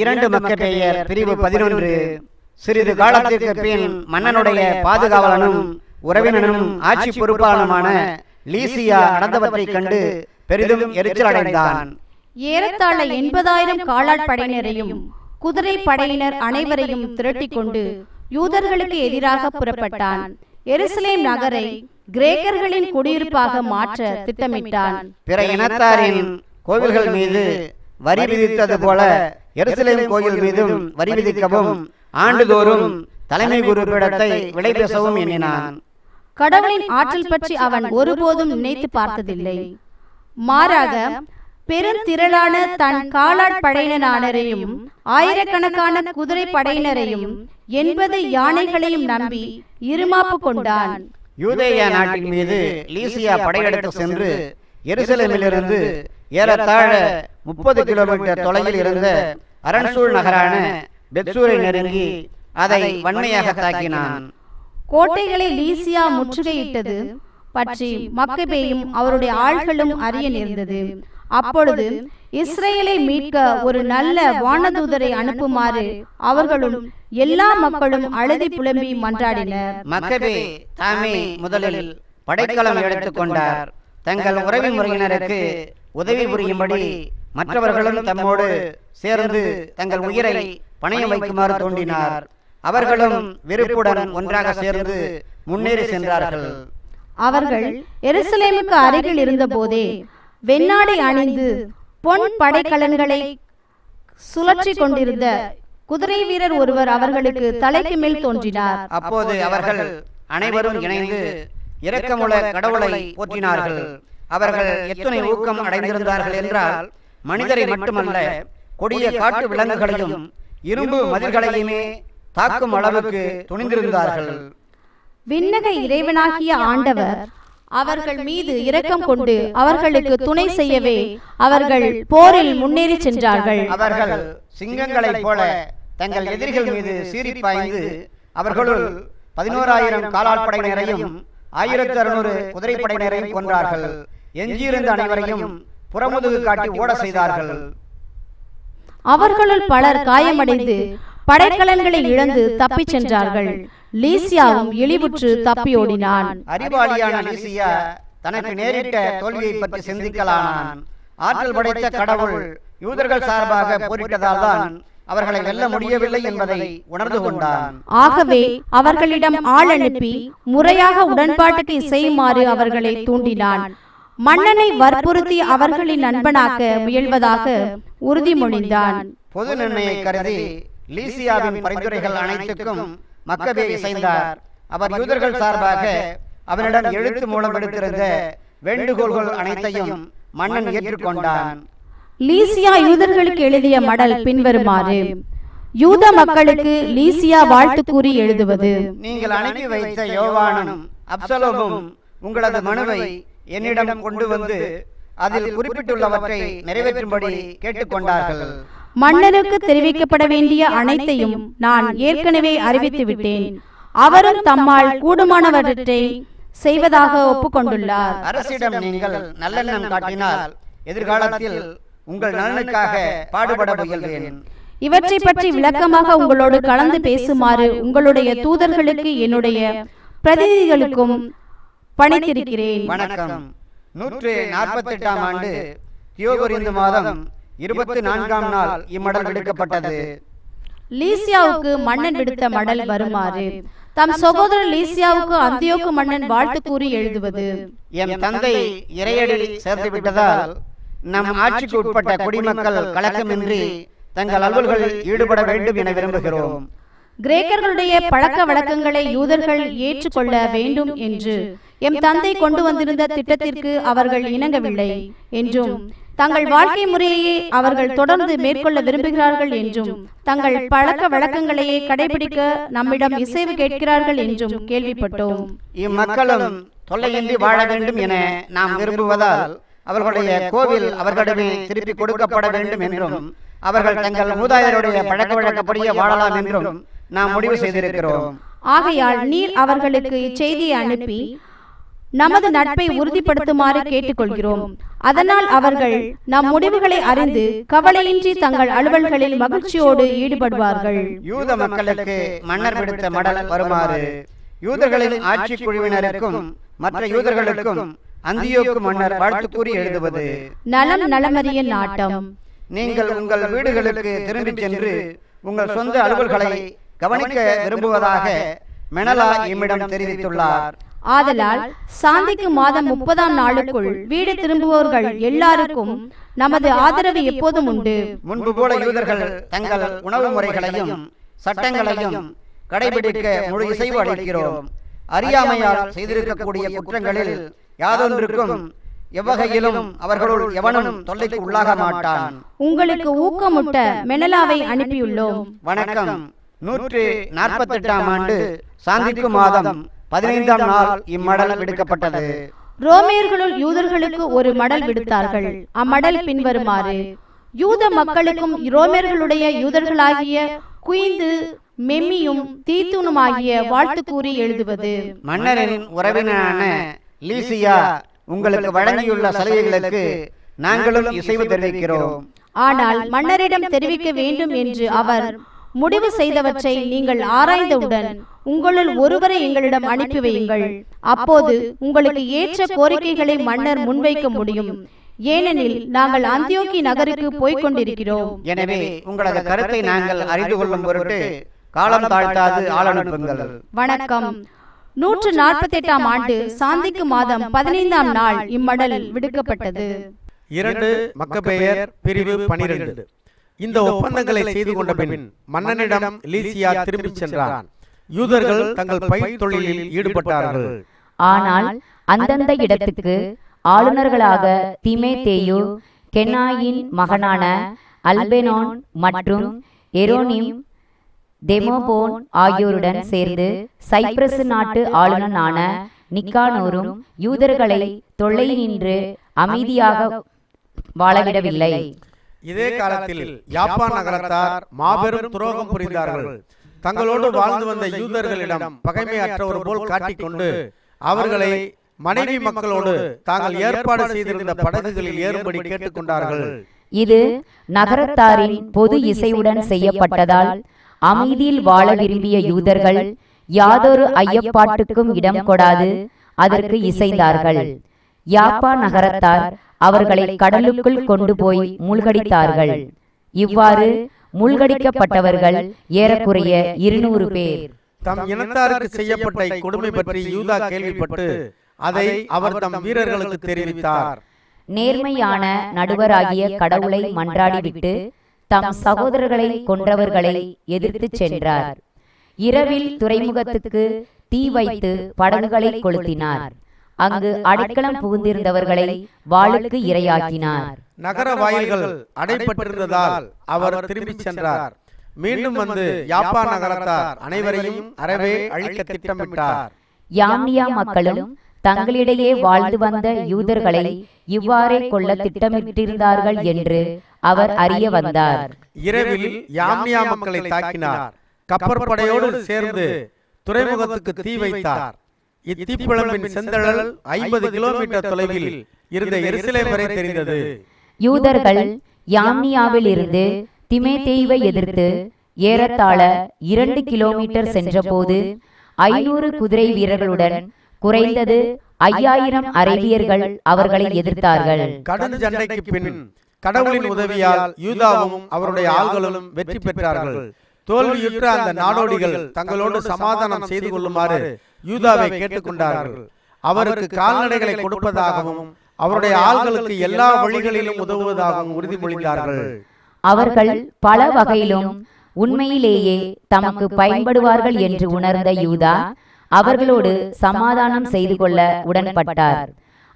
2 மக்கபேயர் பிரிவு 11. சிறிது காலத்திற்கு பின் மன்னனுடைய பாதுகாவலனும் உறவினனும் ஆட்சி பொறுப்பாளனுமான லீசியா நடந்தவற்றைக் கண்டு பெரிதும் எரிச்சல் அடைந்தான். ஏறத்தாழ 80,000 காலாட் படையினரையும் குதிரை படையினர் அனைவரையும் திரட்டிக் கொண்டு யூதர்களுக்கு எதிராக புறப்பட்டான். எருசலேம் நகரை கிரேக்கர்களின் குடியிருப்பாக மாற்ற திட்டமிட்டான். பிற இனத்தாரின் கோவில்கள் மீது வரி விதித்தது போல எருசலேம் கோயில் மீதும் வரி விதிக்கவும் ஆண்டுதோறும் தலைமை குரு பீடத்தை விலை பேசவும் எண்ணினான். கடவுளின் ஆற்றல் பற்றி அவன் ஒருபோதும் நினைத்து பார்த்ததில்லை. மாறாக பெருந்திரளான தன் காலாட் படையினரையும் ஆயிரக்கணக்கான குதிரை படையினரையும் 80 யானைகளையும் நம்பி இருமாப்பு கொண்டான். யூதேயா நாட்டின் மீது லீசியா படையெடுத்து சென்று எருசலேமிலிருந்து ஏறத்தாழ 30 கிலோமீட்டர் தொலைவில் இருந்த அரண்சூழ் நகரான பெத்சூரை நெருங்கி அதை வன்மையாக தாக்கினான். கோட்டைகளை லீசியா முற்றுகையிட்டது பற்றி மக்கபேயும் அவருடைய ஆள்களும் அறிய நேர்ந்தது. அப்பொழுது இஸ்ரேலை மீட்க ஒரு நல்ல வானதூதரை அனுப்புமாறு அவர்களும் எல்லா மக்களும் அழுதி புலம்பி மன்றாடினர். மக்கபே தாமே முதலில் படைக்கலம் எடுத்துக் கொண்டார். தங்கள் உறவின் முறையினருக்கு உதவி புரியும்படி மற்றவர்களும் தம்மோடு சேர்ந்து தங்கள் உயிரை பணயம் வைக்குமாறு தோன்றினார். அவர்களும் விருப்புடன் ஒன்றாக சேர்ந்து முன்னேறி சென்றார்கள். அவர்கள் எருசலேமுக்கு அருகில் இருந்த போதே வெண்ணாடை அணிந்து பொன் படைக்கலன்களை சுழற்றி கொண்டிருந்த குதிரை வீரர் ஒருவர் அவர்களுக்கு தலைக்கு மேல் தோன்றினார். அப்போது அவர்கள் அனைவரும் இணைந்து இரக்கமுள்ள கடவுளை போற்றினார்கள். அவர்கள் எத்தனை ஊக்கம் அடைந்திருந்தார்கள் என்றால் மனிதரை மட்டுமல்ல, கொடிய காட்டு விலங்குகளையும் இரும்பு மதில்களையுமே தாக்கும் அளவுக்கு துணிந்திருந்தார்கள். விண்ணக இறைவனாகிய ஆண்டவர் அவர்கள் மீது இரக்கம் கொண்டு அவர்களுக்கு துணை செய்யவே அவர்கள் போரில் முன்னேறி சென்றார்கள். அவர்கள் சிங்கங்களைப் போல தங்கள் எதிரிகள் மீது சீறி பாய்ந்து அவர்களுள் 11,000 காலாட் படையினரையும் 1,600 குதிரை படையினரையும் கொன்றார்கள். எஞ்சியிருந்த அனைவரையும் புறமுதுகு காட்டி ஓட செய்தார்கள். அவர்களுள் பலர் காயமடைந்து படைக்கலன்களை இழந்து தப்பிச் சென்றார்கள். லீசியாவும் இழிவுற்று தப்பி ஓடினான். அறிவாளியான லீசியா தனக்கு நேரிட்ட தோல்வியை பற்றி சிந்திக்கலானான். ஆற்றல் படைத்த கடவுள் யூதர்கள் சார்பாக போரிட்டதால் தான் அவர்களை வெல்ல முடியவில்லை என்பதை உணர்ந்து கொண்டான். ஆகவே அவர்களிடம் ஆள் அனுப்பி முறையாக உடன்பாட்டுக்கு இசையுமாறு அவர்களை தூண்டினான். மன்னனை வற்புறுத்தி அவர்களின் நண்பனாக்க முயல்வதாக உறுதிமொழிந்தான். பொது நன்மையை கருதி லீசியாவின் பரிந்துரைகள் அனைத்துக்கும் மக்கபே இசைந்தார். அவர் யூதர்கள் சார்பாக அவனிடம் எழுத்து மூலம் எடுத்திருந்த வேண்டுகோள்கள் அனைத்தையும் மன்னன் ஏற்றுக்கொண்டான். லீசியா யூதர்களுக்கு எழுதிய மடல் பின்வருமாறு. யூத மக்களுக்கு லீசியா வாழ்த்து கூறி எழுதுவது. நீங்கள் அனுப்பி வைத்த யோவானும் அப்சலோமும் உங்களது மனுவை என்னிடம் கொண்டு வந்து அதில் குறிப்பிட்டுள்ளவற்றை நிறைவேற்றும்படி கேட்டுக்கொண்டார்கள். மன்னருக்கு தெரிவிக்கப்பட வேண்டிய அனைத்தையும் நான் ஏற்கனவே அறிவித்து விட்டேன். அவரும் தம்மால் கூடுமானவற்றை செய்வதாக ஒப்புக்கொண்டுள்ளார். அரசிடம் நீங்கள் நல்லெண்ணம் காட்டினால் எதிர்காலத்தில் உங்கள் நலனுக்காக பாடுபட முயல்வேன். இவற்றை பற்றி விளக்கமாக உங்களோடு கலந்து பேசுமாறு உங்களுடைய தூதர்களுக்கு என்னுடைய பிரதிநிதிகளுக்கும் பணித்திருக்கிறேன். வணக்கம். 148ஆம் ஆண்டு தியோகரிந்து மாதம் 24ஆம் நாள் இம்மடல் விடுக்கப்பட்டது. லீசியாவுக்கு மன்னன் விடுத்த மடல் வருமாறு. தம் சகோதரர் லீசியாவுக்கு அந்தியோக்கு மன்னன் வாழ்த்து கூறி எழுதுவது. என் தந்தை இறையடி சேர்த்து விட்டதால் நம் ஆட்சிக்கு உட்பட்ட குடிமக்கள் கலக்கமின்றி தங்கள் அலுவல்களில் ஈடுபட வேண்டும் என விரும்புகிறோம். கிரேக்கர்களுடைய பழக்க வழக்கங்களை யூதர்கள் ஏற்றுக்கொள்ள வேண்டும் என்று எம் தந்தை கொண்டு வந்திருந்த திட்டத்திற்கு அவர்கள் இணங்கவில்லை என்றும், தங்கள் வாழ்க்கை முறையே அவர்கள் தொடர்ந்து மேற்கொள்ள விரும்புகிறார்கள் என்றும், தங்கள் பழக்க வழக்கங்களையே கடைபிடிக்க நம்மிடம் இசைவு கேட்கிறார்கள் என்றும் கேள்விப்பட்டோம். இம்மக்களும் தொல்லையின்றி வாழ வேண்டும் என நாம் விரும்புவதால் அவர்களுடைய கோவில் அவர்களிடமே திருப்பி கொடுக்கப்பட வேண்டும் என்றும், அவர்கள் தங்கள் மூதாதையருடைய பழக்க வழக்கப்படியே வாழலாம் என்றும் நாம் முடிவு செய்திருக்கிறோம். ஆகையால் நீர் அவர்களுக்கு இச்செய்தியை அனுப்பி நமது நட்பை உறுதிப்படுத்துமாறு கேட்டுக்கொள்கிறோம். அதனால் அவர்கள் நம் முடிவுகளை அறிந்து கவலையின்றி தங்கள் அலுவல்களில் மகிழ்ச்சியோடு ஈடுபடுவார்கள். யூத மக்களுக்கு மன்னர் விடுத்த மடல் வருமாறு. யூதர்களின் ஆட்சி குழுவினருக்கும் மற்ற யூதர்களுக்கும் அந்தியோக்கு மன்னர் வாழ்த்து கூறி எழுதுவது. நலம் நலமறிய நாட்டம். நீங்கள் உங்கள் வீடுகளுக்கு திரும்பிச் சென்று உங்கள் சொந்த அலுவல்களை கவனிக்க விரும்புவதாக மெனலா எம்மிடம் தெரிவித்துள்ளார். ஆதலால் சாந்திக்கு மாதம் 30ஆம் நாளுக்குள் வீடு திரும்புவோர்கள் எல்லாருக்கும் நமது ஆதரவு எப்போதும் உண்டு. முன்பு போல யூதர்கள் தங்கள் உணவு முறைகளையும் சட்டங்களையும் கடைபிடிக்க முழு இசைவு அளிக்கிறோம். அறியாமையால் செய்திருக்கக்கூடிய குற்றங்களில் யாதொன்றுக்கும் எவ்வகையிலும் அவர்களுள் எவனும் தொல்லைக்கு உள்ளாக மாட்டான். உங்களுக்கு ஊக்கமுட்ட மெனலாவை அனுப்பியுள்ளோம். வணக்கம். 148ஆம் ஆண்டு சாந்திக்கு மாதம் 15ஆம் நாள் இம்மடல் விடுக்கப்பட்டது. ரோமேயர்களுள் யூதர்களுக்கு ஒரு மடல் விடுத்தார்கள். அம்மடல் பின்வருமாறு. யூத மக்களுக்கும் ரோமேயர்களுடைய யூதர்களாகிய குயிந்து மெம்மியும் தீத்துனுமாகிய வாழ்த்து கூறி எழுதுவது. மன்னரின் உறவினரான லீசியா உங்களுக்கு வழங்கியுள்ள சலுகைகளுக்கு நாங்களும் இசைவு தெரிவிக்கிறோம். ஆனால் மன்னரிடம் தெரிவிக்க வேண்டும் என்று அவர் முடிவு செய்தவற்றை நீங்கள் ஆராய்ந்தவுடன் உங்களுள் ஒருவரை எங்களிடம் அனுப்பி வையுங்கள். அப்போது உங்களுக்கு ஏற்ற கோரிக்கைகளை மன்னர் முன்வைக்க முடியும். ஏனெனில் நாங்கள் அந்தியோக்கி நகருக்கு போய்க் கொண்டிருக்கிறோம். எனவே உங்களது கருத்தை நாங்கள் அறிந்து கொள்ளும் பொருட்டு காலம் தாழ்த்தாது ஆள் அனுப்புங்கள். வணக்கம். 148ஆம் ஆண்டு சாந்திக்கு மாதம் 15ஆம் நாள் இம்மடல் விடுக்கப்பட்டது. 2 மக்கபேயர் பிரிவு 12. இந்த ஒப்பந்தங்களை செய்து கொண்ட பின் மன்னனிடம் லீசியா திரும்பிச் சென்றான். யூதர்கள் தங்கள் பயிர் தொழிலில் ஈடுபட்டார்கள். ஆனால் அந்தந்த இடத்துக்கு ஆளுநர்களாக தீமேத்தேயு, கெனாயின் மகனான அல்பெனோன் மற்றும் எரோனிம், தெமோபோன் ஆகியோருடன் சேர்ந்து சைப்ரசு நாட்டு ஆளுநனான நிக்கானோரும் யூதர்களை தொல்லை நின்று அமைதியாக வாழவிடவில்லை. இதே காலத்தில் யாப்பா நகரத்தார் மாபெரும் துரோகம் புரிந்தார்கள். தங்களோடு வாழ்ந்து வந்த யூதர்களிடம் பகைமையற்றவர் போல் காட்டிக்கொண்டு அவர்களை மனைவி மக்களோடு தாங்கள் ஏற்பாடு செய்திருந்த படகுகளில் ஏறும்படி கேட்டுக்கொண்டார்கள். இது நகரத்தாரின் பொது இசைவுடன் செய்யப்பட்டதால் அமைதியில் வாழ விரும்பிய யூதர்கள் யாதொரு ஐயப்பாட்டுக்கும் இடம் கொடாது அதற்கு இசைந்தார்கள். யாப்பா நகரத்தார் அவர்களை கடலுக்குள் கொண்டு போய் மூழ்கடித்தார்கள். இவ்வாறு மூழ்கடிக்கப்பட்டவர்கள் ஏறக்குறைய 200 பேர். தம் இனத்தாருக்கு செய்யப்பட்ட கொடுமை பற்றி யூதா கேள்விப்பட்டு அதை அவர் தம் வீரர்களுக்கு தெரிவித்தார். நேர்மையான நடுவராகிய கடவுளை மன்றாடிவிட்டு தம் சகோதரர்களை கொன்றவர்களை எதிர்த்து சென்றார். இரவில் துறைமுகத்துக்கு தீ வைத்து படகுகளை கொளுத்தினார். அங்கு அடைக்கலம் புகுந்திருந்தவர்களை வாளுக்கு இரையாக்கினார். நகர வாயில்கள் அடைபட்டிருந்ததால் அவர் திரும்பிச் சென்றார். மீண்டும் வந்து யாப்பா நகரத்தார் அனைவரையும் அறவே அழிக்க திட்டமிட்டார். யாம்னியா மக்களும் தங்களிடையே வாழ்ந்து வந்த யூதர்களை இவ்வாறே கொல்ல திட்டமிட்டிருந்தார்கள் என்று அவர் அறிய வந்தார். இரவில் யாம்னியா மக்களை தாக்கினார். கப்பற்படையோடு சேர்ந்து துறைமுகத்துக்கு தீ வைத்தார். இத்தீப்பிழம்பின் செந்தழல் 50 கிலோமீட்டர் தொலைவில் இருந்த எருசலேம் வரை தெரிந்தது. யூதர்கள் யாம்னியாவில் இருந்து திமேத்தேயுவை எதிர்த்து ஏறத்தாழ 2 கிலோமீட்டர் சென்றபோது 500 குதிரை வீரர்களுடன் குறைந்தது 5000 அரேபியர்கள் அவர்களை எதிர்த்தார்கள். கடும் சண்டைக்கு பின் கடவுளின் உதவியால் யூதாவும் அவருடைய ஆள்களும் வெற்றி பெற்றார்கள். தோல்வியுற்ற அந்த நாடோடிகள் தங்களோடு சமாதானம் செய்து கொள்ளுமாறு யூதாவை கேட்டுக்கொண்டார்கள். அவருக்கு கால்நடைகளை கொடுப்பதாகவும் அவருடைய ஆள்களுக்கு எல்லா வழிகளிலும் உதவுவதாகவும் உறுதிமொழிந்தார்கள். அவர்கள் பல வகையிலும் உண்மையிலேயே தமக்கு பயன்படுவார்கள் என்று உணர்ந்த யூதா அவர்களோடு சமாதானம் செய்து கொள்ள உடன்பட்டார்.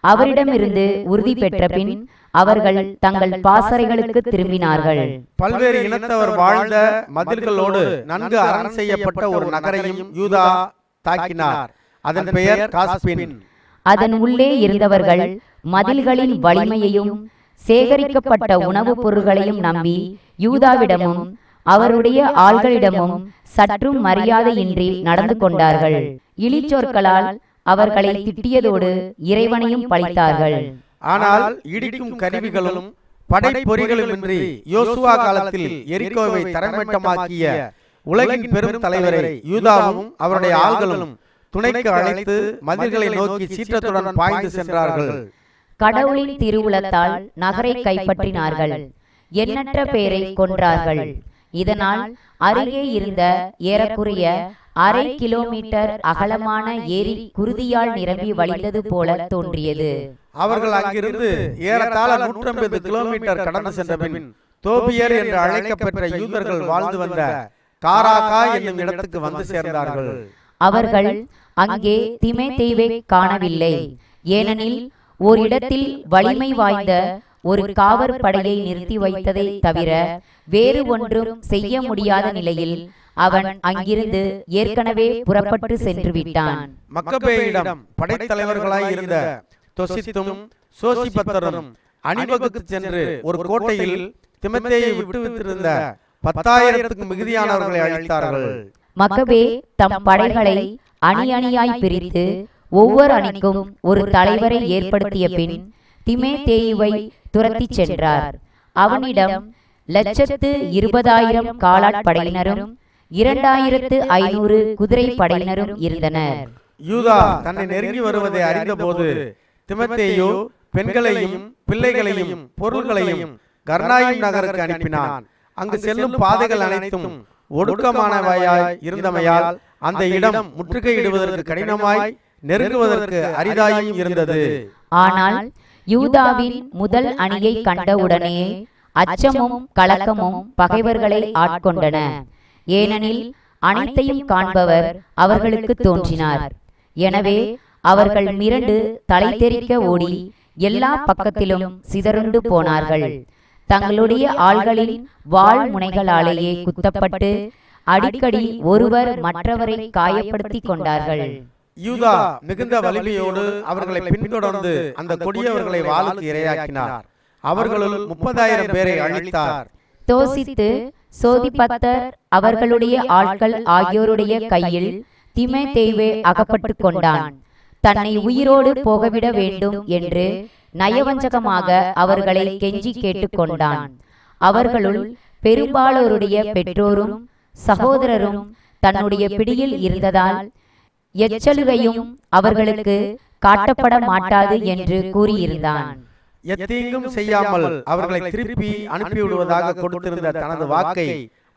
அவரிடமிருந்து உறுதி பெற்ற பின் அவர்கள் தங்கள் பாசறைகளுக்கு திரும்பினார்கள். பல்வேறு இனத்தவர் வாழ்ந்த மதில்களோடு நன்கு அரண் செய்யப்பட்ட ஒரு நகரையும் யூதா தாக்கினார். அதன் பெயர் காஸ்பின். அதன் உள்ளே இருந்தவர்கள் மதில்களின் வலிமையையும் சேகரிக்கப்பட்ட உணவுப் பொருட்களையும் நம்பி யூதாவிடமும் அவருடைய ஆள்களிடமும் சற்றும் மரியாதையின்றி நடந்து கொண்டார்கள். இழிச்சொற்களால் அவர்களை திட்டியதோடு இறைவனையும் பழித்தார்கள். ஆனால் இடிக்கும் கருவிகளும் படைப்பொறிகளுமின்றி யோசுவா காலத்தில் எரிகோவை தரைமட்டமாக்கிய உலகின் பெரும் தலைவரை யூதாவும் அவருடைய ஆள்களும் துணைக்கு அழைத்து மதில்களை நோக்கி சீற்றத்துடன் பாய்ந்து சென்றார்கள். கடவுளின் திருவுளத்தால் நகரை கைப்பற்றினார்கள். எண்ணற்ற பேரை கொன்றார்கள். இதனால் அருகே இருந்த ஏறக்குறைய 1/2 கிலோமீட்டர் அகலமான ஏரி குருதியால் நிரம்பி வழிந்தது போல தோன்றியது. அவர்கள் அங்கிருந்து ஏறத்தாழ 150 கிலோமீட்டர் கடந்து சென்ற பின் தோபியர் என்று அழைக்கப்பெற்ற யூதர்கள் வாழ்ந்து வந்த காராகா என்னும் இடத்துக்கு வந்து சேர்ந்தார்கள். அவர்கள் அங்கே தீமோத்தேயுவை காணவில்லை. ஏனெனில் ஓரிடத்தில் வலிமை வாய்ந்த ஒரு காவற்படையை நிறுத்தி வைத்ததை தவிர வேறு ஒன்றும் செய்ய முடியாத நிலையில் அவன் அங்கிருந்து ஏற்கனவே புறப்பட்டு சென்று விட்டான். மக்கபேயிடம் படைத்தலைவர்களாய் இருந்த தொசித்தும் சோசிபத்தரும் அணிவகுத்து சென்று ஒரு கோட்டையில் தீமோத்தேயுவை விட்டுவிட்டிருந்த 10,000க்கும் மிகுதியானவர்களை அழித்தார்கள். மக்கபே தம் படைகளை அணி அணியாய் பிரித்து ஒவ்வொரு அணிக்கும் ஒரு தலைவரை ஏற்படுத்திய பின் தீமோத்தேயுவை துரத்தி சென்றார். அவனிடம் 120,000 காலாட்படையினரும் 2,500 குதிரை படையினரும் இருந்தனர். யூதா தன்னை நெருங்கி வருவதை அறிந்தபோது தீமோத்தேயு பெண்களையும் பிள்ளைகளையும் பொருள்களையும் கர்னாயிம் நகருக்கு அனுப்பினான். அங்கு செல்லும் பாதைகள் அனைத்தும் ஒடுக்கமானவையாய் இருந்தமையால் அந்த இடம் முற்றுகையிடுவதற்கு கடினமாய் நெருங்குவதற்கு அரிதாயும் இருந்தது. ஆனால் யூதாவின் முதல் அணியை கண்டவுடனே அச்சமும் கலக்கமும் பகைவர்களை ஆட்கொண்டன. ஏனெனில் அனைத்தையும் காண்பவர் அவர்களுக்கு தோன்றினார். எனவே அவர்கள் மிரண்டு தலை தெறிக்க ஓடி எல்லா பக்கத்திலும் சிதறுண்டு போனார்கள். தங்களுடைய ஆள்களின் வாள் முனைகளாலேயே குத்தப்பட்டு அடிக்கடி ஒருவர் மற்றவரை காயப்படுத்தி கொண்டார்கள். யூதா மிகுந்த வலிமையோடு அவர்களை பின்தொடர்ந்து அந்த கொடியவர்களை வாளுக்கு இரையாக்கினார். அவர்களுள் 30,000 பேரை அழித்தார். தோசித்து சோதிபத்தர் அவர்களுடைய ஆட்கள் ஆகியோருடைய கையில் தீமோத்தேயுவே அகப்பட்டு கொண்டான். தன்னை உயிரோடு போகவிட வேண்டும் என்று நயவஞ்சகமாக அவர்களை கெஞ்சி கேட்டுக்கொண்டான். அவர்களுள் பெரும்பாலோருடைய பெற்றோரும் சகோதரரும் தன்னுடைய பிடியில் இருந்ததால் எச்சலுகையும் அவர்களுக்கு காட்டப்பட மாட்டாது என்று கூறியிருந்தான். எத்தீங்கும் செய்யாமல் அவர்களை திருப்பி அனுப்பிவிடுவதாக கொடுத்திருந்த தனது வாக்கை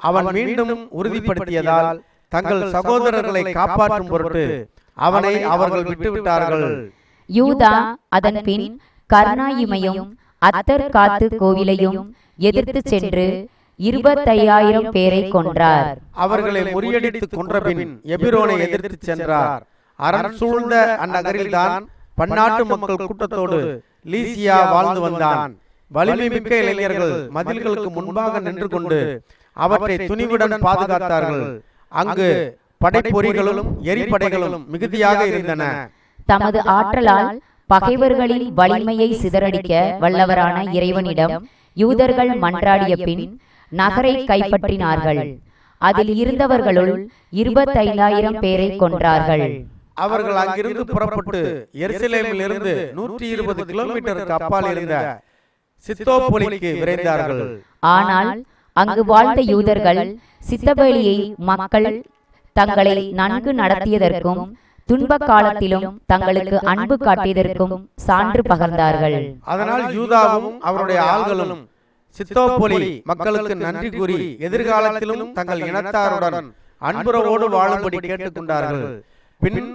அவன் மீண்டும் உறுதிப்படுத்தியதால் தங்கள் சகோதரர்களை காப்பாற்றும் பொருட்டு அவனை அவர்கள் விட்டுவிட்டார்கள். யூதா அதன் பின் கர்னாயிமையும் அத்தர் காத்து கோவிலையும் எதிர்த்து சென்று 25,000 பேரை கொன்றார். அவர்களை முறியடித்து கொன்றபின் எபிரோனை எதிர்த்து சென்றார். அரண் சூழ்ந்த அந்நகரில்தான் பன்னாட்டு மக்கள் கூட்டத்தோடு லீசியா வாழ்ந்து வந்தான். வலிமை மிக்க இளைஞர்கள் மதில்களுக்கு முன்பாக நின்று கொண்டு அவற்றை துணிவுடன் பாதுகாத்தார்கள். அங்கு படைப்பொறிகளும் எரிபடைகளும் மிகுதியாக இருந்தன. தமது ஆற்றலால் பகைவர்களின் வலிமையை சிதறடிக்க வல்லவரான இறைவனிடம் யூதர்கள் மன்றாடிய பின் நகரை கைப்பற்றினார்கள். அதில் இருந்தவர்களுள் 25,000 பேரை கொன்றார்கள். அவர்கள் அங்கிருந்து புறப்பட்டு எருசலேமில் இருந்து 120 கிலோமீட்டருக்கு அப்பால் இருந்த சித்தோப்போலிக்கு விரைந்தார்கள். ஆனால் அங்கு வாழ்ந்த யூதர்கள் சித்தபேலியை மக்கள் தங்களை நன்கு நடத்தியதற்கும் துன்ப காலத்திலும் தங்களுக்கு அன்பு காட்டியதற்கும் சான்று பகர்ந்தார்கள். அதனால் யூதாவும் அவருடைய ஆள்களும் சித்தோப்போலி மக்களுக்கு நன்றி கூறி எதிர்காலத்திலும் தங்கள் இனத்தாருடன் அன்புறவோடு வாழும்படி கேட்டுக்கொண்டார்கள். பின்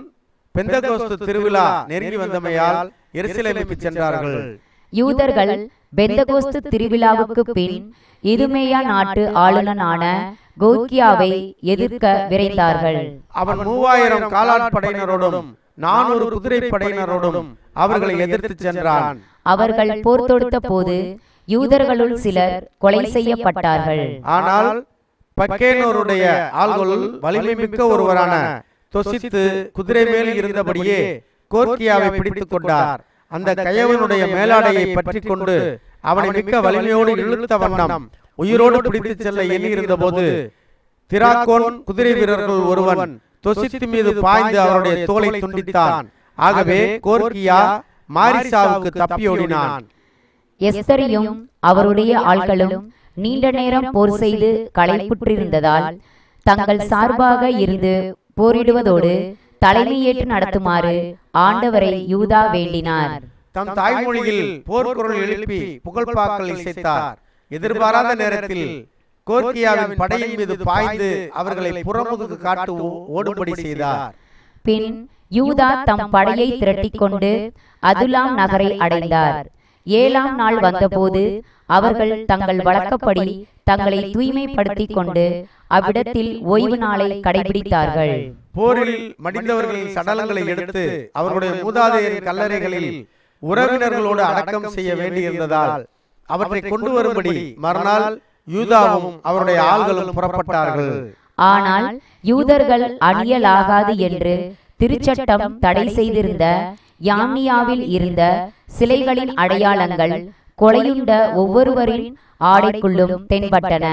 பெந்தகோஸ்து திருவிழா நெருங்கி வந்தமையால் எருசலேமுக்கு சென்றார்கள். யூதர்கள் பெந்தகோஸ்து திருவிழாவுக்கு பின் இதுமேயா நாட்டு ஆளுநனான கோக்கியாவை எதிர்க்க விரைந்தார்கள். அவன் 3000 காலாட்படையினரோடும் 400 குதிரை படையினரோடும் அவர்களை எதிர்த்து சென்றான். அவர்கள் போர் தொடுத்த போது யூதர்களுள் சிலர் கொலை செய்யப்பட்டார்கள். ஆனால் பக்கேனோருடைய ஆள்களுள் வலிமை மிக்க ஒருவரான தொசித்து குதிரை மேல் இருந்தபடியே கோர்க்கியாவை பிடித்துக் கொண்டார். அந்த கயவனுடைய மேலாடையை பற்றி கொண்டு அவனை மிக்க வலிமையோடு இழுத்த வண்ணம் உயிரோடு பிடித்துச் செல்ல எண்ணி இருந்த போது திராக்கோன் குதிரை வீரர்கள் ஒருவன் தொசித்து மீது பாய்ந்து அவருடைய தோலை துண்டித்தான். ஆகவே கோர்கியா மாரிசாவுக்கு தப்பியோடினான். எஸ்தரியும் அவருடைய ஆட்களும் நீண்ட நேரம் போர் செய்து களைப்புற்றிருந்ததால் தங்கள் சார்பாக இருந்து போரிடுவதோடு தலைமையேற்று நடத்துமாறு ஆண்டவரை யூதா வேண்டினார். தம் தாய்மொழியில் போர்க்குரல் எழுப்பி புகழ்பாக்கள் இசைத்தார். எதிர்பாராத நேரத்தில் கோர்கியாவின் படையின் மீது பாய்ந்து அவர்களை புறமுதுகு காட்டு ஓடுபடி செய்தார். பின் யூதா தம் படையை திரட்டிக் கொண்டு அதுலாம் நகரை அடைந்தார். 7ஆம் நாள் வந்தபோது அவர்கள் தங்கள் வழக்கப்படி தங்களை தூய்மைப்படுத்திக் கொண்டு அவ்விடத்தில் ஓய்வு நாளை கடைபிடித்தார்கள். போரில் மடிந்தவர்களின் சடலங்களை எடுத்து அவர்களுடைய மூதாதையரின் கல்லறைகளில் உறவினர்களோடு அடக்கம் செய்ய வேண்டியிருந்ததால் அவற்றை கொண்டு வரும்படி மறுநாள் யூதாவும் அவருடைய ஆள்களும் புறப்பட்டார்கள். ஆனால் யூதர்கள் அணியலாகாது என்று திருச்சட்டம் தடை செய்திருந்த யாமியாவில் இருந்த சிலைகளின் அடையாளங்கள் கொலையுண்ட ஒவ்வொருவரின் ஆடைக்குள்ளும் தென்பட்டன.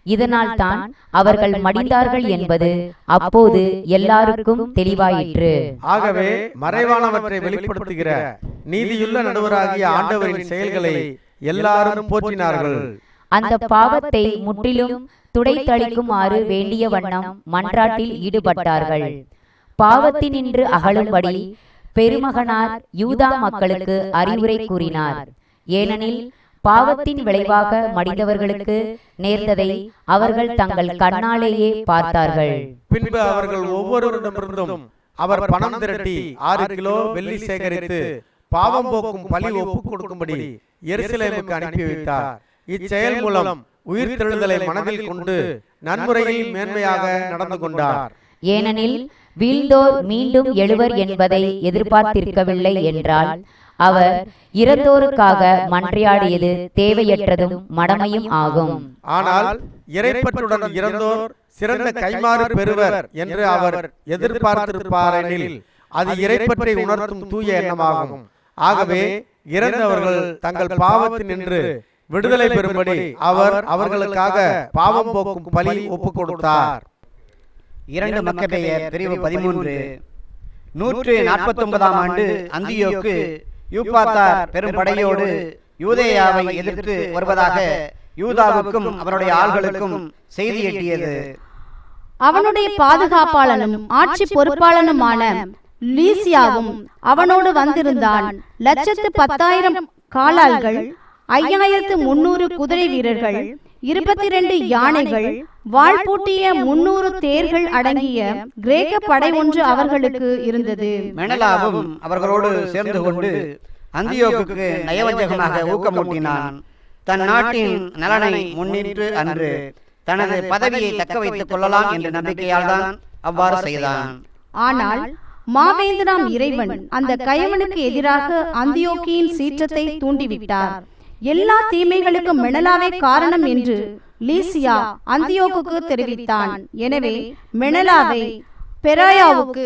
இதனால் தான் அவர்கள் மடிந்தார்கள் என்பது அப்போது எல்லாருக்கும் தெளிவாயிற்று. ஆகவே மறைவானவற்றை வெளிப்படுத்துகிற நீதியுள்ள நடுவராகிய ஆண்டவரின் செயல்களை எல்லாரும் போற்றினார்கள். அந்த பாவத்தை முற்றிலும் துடைத்தளிக்குமாறு வேண்டிய வண்ணம் மன்றாட்டில் ஈடுபட்டார்கள். பாவத்தினின்று அகலும்படி பெருமகனார் யூதா மக்களுக்கு அறிவுரை கூறினார். ஏனெனில் பாவத்தின் விளைவாக மடிந்தவர்களுக்கு நேர்ந்ததை அவர்கள் தங்கள் கண்ணாலேயே பார்த்தார்கள். பின்பு அவர்கள் ஒவ்வொருவரிடமிருந்தும் அவர் பணம் திரட்டி 6 கிலோ வெள்ளி சேகரித்து பாவம் போக்கும் பலி ஒப்புக் கொடுக்கும்படி எருசலேமுக்கு அனுப்பி வைத்தார். இச்செயல் மூலம் உயிர்த்தெழுதலை மனதில் கொண்டு நன்முறையில் மேன்மையாக நடந்து கொண்டார். ஏனெனில் வீழ்ந்தோர் மீண்டும் எழுவர் என்பதை எதிர்பார்த்திருக்கவில்லை என்றால் அவர் இறந்தோருக்காக மன்றையாடியது தேவையற்றதும் மடமையும் ஆகும். ஆனால் இறைப்பற்றுடன் இறந்தோர் சிறந்த கைமாறு பெறுவர் என்று அவர் எதிர்பார்த்திருப்பாரெனில் அது இறைப்பற்றை உணர்த்தும் தூய எண்ணமாகும். ஆகவே இறந்தவர்கள் தங்கள் பாவத்தினின்று விடுதலை பெறும்படி அவர் அவர்களுக்காக பாவம் போக்கும் பலி ஒப்புக் கொடுத்தார். 2 மக்கபேயர் பிரிவு 13. 149ஆம் ஆண்டு அந்தியோக்கு யூப்பாத்தார் பெரும் படையோடு யூதேயாவை எதிர்த்து வருவதாக யூதாவுக்கும் அவருடைய ஆள்களுக்கும் செய்தி எட்டியது. அவனுடைய பாதுகாப்பாளனும் ஆட்சி பொறுப்பாளனுமான லீசியாவும் அவனோடு வந்திருந்தான். 110,000 காலாள்கள், 5300 குதிரை வீரர்கள், 22 யானைகள், வாள் பூட்டிய 300 தேர்கள் அடங்கிய கிரேக்க படை ஒன்று அவர்களுக்கு இருந்தது. மெனலாவும் அவர்களோடு சேர்ந்து கொண்டு அந்தியோக்குக்கு நயவஞ்சகமாக ஊக்கமூட்டினான். தன் நாட்டின் நலனை முன்னிட்டு அன்று தனது பதவியை தக்க வைத்துக் கொள்ளலாம் என்ற நம்பிக்கையால் தான் அவ்வாறு செய்தான். ஆனால் மாவேந்தனாம் இறைவன் அந்த கயவனுக்கு எதிராக அந்தியோக்கியின் சீற்றத்தை தூண்டிவிட்டார். எல்லா தீமைகளுக்கும் மெனலாவே காரணம் என்று லீசியா அந்தியோக்குக்கு தெரிவித்தான். எனவே மெனலாவை பெராயாவுக்கு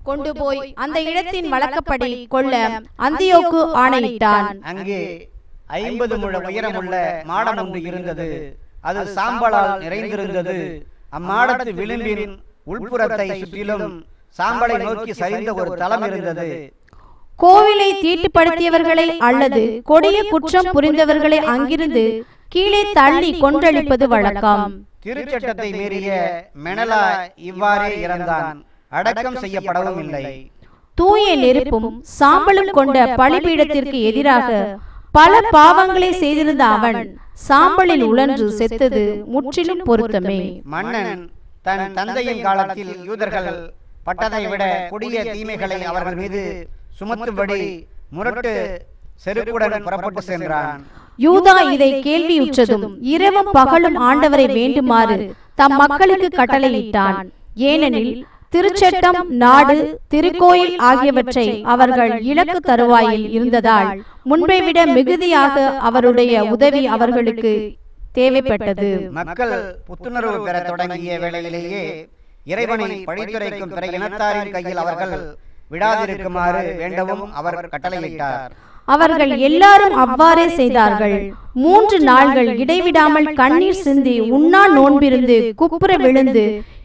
கொண்டு போய் அந்த இடத்தின் வழக்கப்படி கொள்ள அந்தியோக்கு ஆணையிட்டான். அங்கே 50 முழ உயரமுள்ள மாடம் ஒன்று இருந்தது. அது சாம்பலால் நிறைந்திருந்தது. அம்மாடத்து விளிம்பின் உள்புறத்தை சுற்றிலும் சாம்பலை நோக்கி சரிந்த ஒரு தளம் இருந்தது. கோவிலை தீட்டுப்படுத்தியவர்களை அல்லது கொடிய குற்றம் புரிந்தவர்களை அங்கிருந்து கீழே தள்ளி கொன்றளிப்பது வழக்கம். திருச்சட்டத்தை மீறிய மெனலா இவ்வாறே இறந்தான். அடக்கம் செய்யப்படவும் இல்லை. தூய நெருப்பும் சாம்பலும் கொண்ட பலிபீடத்திற்கு எதிராக பல பாவங்களை செய்திருந்த அவன் சாம்பலில் உழன்று செத்தது முற்றிலும் பொருத்தமே. மன்னன் தன் தந்தையின் காலத்தில் யூதர்கள் பட்டதை விட கொடிய தீமைகளை அவர்கள் மீது சுமத்தும்படி முரட்டு செருக்குடன் புறப்பட்டு சென்றான். யூதா இதை கேள்வியுற்றதும் இரவும் பகலும் ஆண்டவரை வேண்டுமாறு தம் மக்களுக்கு கட்டளையிட்டான். ஏனெனில் திருச்சட்டம், நாடு, திருக்கோயில் ஆகியவற்றை அவர்கள் இலக்கு தருவாயில் இருந்ததால் முன்பை விட மிகுதியாக அவருடைய உதவி அவர்களுக்கு தேவைப்பட்டது. மக்கள் புத்துணர்வு பெற தொடங்கிய வேளையிலேயே இறைவனை பழித்துரைக்கும் பிற இனத்தாரின் கையில் அவர்கள் விடாதிருக்குமாறு வேண்டவும் அவர் கட்டளையிட்டார். அவர்கள் எல்லாரும் அவ்வாறே செய்தார்கள். 3 நாள்கள் இடைவிடாமல் கண்ணீர் சிந்தி உண்ணா நோன்பிருந்து குப்புற விழுந்து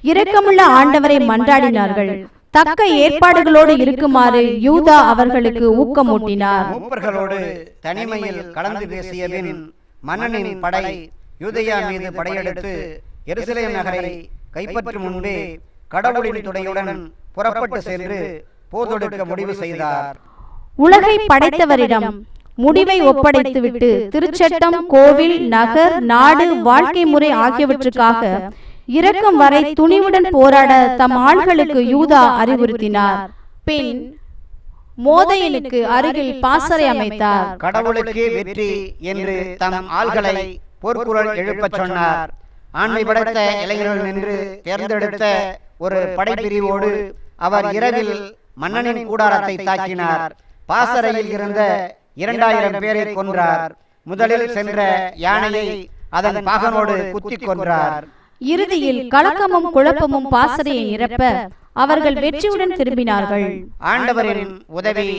இரக்கமுள்ள ஆண்டவரை மன்றாடினார்கள். தக்க ஏற்பாடுகளோடு இருக்குமாறு யூதா அவர்களுக்கு ஊக்கமூட்டினார். மூப்பர்களோடு தனிமையில் கலந்து பேசிய பின் மன்னனின் படை யூதேயா மீது படையெடுத்து எருசலேம் நகரை கைப்பற்றும் முன்பே கடவுளின் துணையுடன் புறப்பட்டு சென்று போதொடுக்க முடிவு செய்தார். உலகை படைத்தவரிடம் முடிவை ஒப்படைத்துவிட்டு திருச்சட்டம், கோவில், நகர், நாடு, வாழ்க்கை முறை ஆகியவற்றுக்காக இறக்கும் வரை துணிவுடன் போராட தம் ஆள்களுக்கு யூதா அறிவுறுத்தினார். பின் மோதையனுக்கு அருகில் பாசறை அமைத்தார். கடவுளுக்கு வெற்றி என்று தம் ஆள்களை போர்க்குரல் எழுப்பச் சொன்னார். ஆண்மை படைத்த இளைஞர்கள் நின்று தேர்ந்தெடுத்த ஒரு படைப்பிரிவோடு அவர் இரவில் மன்னனின் கூடாரத்தை தாக்கினார். பாசறையில் இருந்த 2000 பேரை கொன்றார். முதலில் சென்ற யானையை அதன் பாகனோடு குத்தி கொன்றார். இறுதியில் கலக்கமும் குழப்பமும் பாசறையை நிரப்ப அவர்கள் வெற்றியுடன் திரும்பினார்கள். ஆண்டவரின் உதவி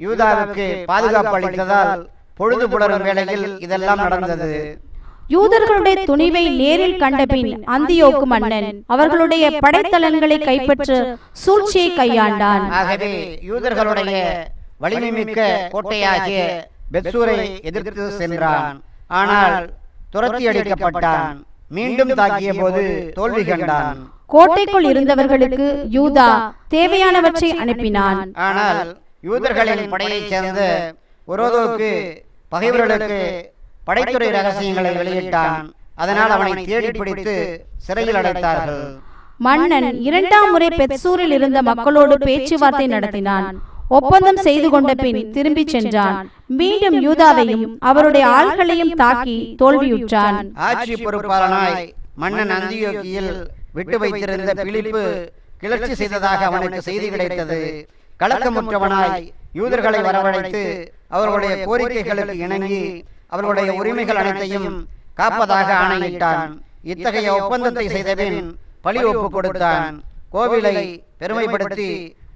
யூதாவுக்கு பாதுகாப்பு அளித்ததால் பொழுது புலரும் வேளையில் இதெல்லாம் நடந்தது. யூதர்களுடைய துணிவை நேரில் கண்டபின் அந்தியோக்கு மன்னன் அவர்களுடைய படைத்தளங்களை கைப்பற்ற சூழ்ச்சியை கையாண்டான். ஆகவே யூதர்களுடைய வலிமை மிக்க கோட்டையாகிய பெத்சூரை எதிர்த்து சென்றான். ஆனால் துரத்தி அடிக்கப்பட்டான். மீண்டும் தாக்கிய போது தோல்வி கண்டான். கோட்டைக்குள் இருந்தவர்களுக்கு யூதா தேவையானவற்றை அனுப்பினான். ஆனால் யூதர்களின் படையைச் சேர்ந்த ஒரோதோக்கு பகைவர்களுக்கு படைத்துறை ரகசியங்களை வெளியிட்டான். அதனால் அவனை தேடி பிடித்து சிறையில் அடைத்தார்கள். மன்னன் 2ஆம் முறை பெத்சூரில் இருந்த மக்களோடு பேச்சுவார்த்தை நடத்தினான். ஒப்பந்தம் செய்து கொண்ட பின் திரும்பி சென்றான். மீண்டும் யூதாவையும் அவருடைய ஆள்களையும் தாக்கி தோல்வியுற்றான். ஆட்சி பொறுப்பாளனாய் மன்னன் அந்தியோக்கியில் விட்டு வைத்திருந்த பிலிப்பு கிளர்ச்சி செய்ததாக அவனுக்கு செய்தி கிடைத்தது. கலக்கமுற்றவனாய் யூதர்களை வரவழைத்து அவர்களுடைய கோரிக்கைகளுக்கு இணங்கி அவர்களுடைய உரிமைகள் அனைத்தையும் காப்பதாக ஆணையிட்டான். இத்தகைய ஒப்பந்தத்தை செய்தபின் பழி ஒப்பு கொடுத்தான். கோவிலை பெருமைப்படுத்தி